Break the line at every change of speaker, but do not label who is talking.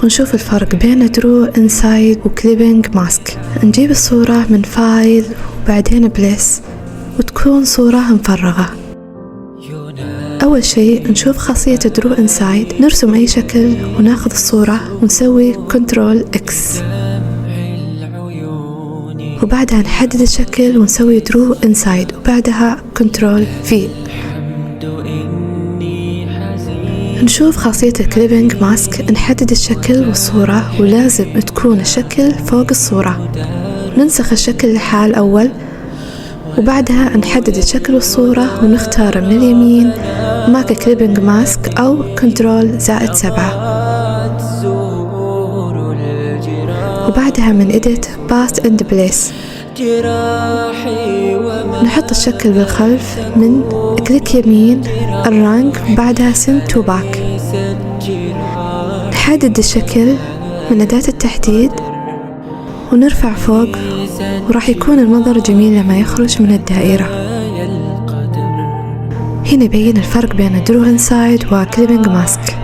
ونشوف الفرق بين درو انسايد وكليبينج ماسك. نجيب الصورة من فايل وبعدين بليس وتكون صورة مفرغة. أول شيء نشوف خاصية درو انسايد، نرسم أي شكل وناخذ الصورة ونسوي كنترول اكس، وبعدها نحدد الشكل ونسوي درو انسايد وبعدها كنترول في. نشوف خاصية الكليبينج ماسك، نحدد الشكل والصورة ولازم تكون الشكل فوق الصورة. ننسخ الشكل لحال أول وبعدها نحدد الشكل والصورة ونختار من اليمين ماك كليبينج ماسك أو كنترول +7، وبعدها من إديت باست اند بليس نحط الشكل بالخلف، من كليك يمين الرانك بعدها سند تو باك. نحدد الشكل من أداة التحديد ونرفع فوق، وراح يكون المنظر جميل لما يخرج من الدائرة. هنا يبين الفرق بين درو انسايد وكليبينج ماسك.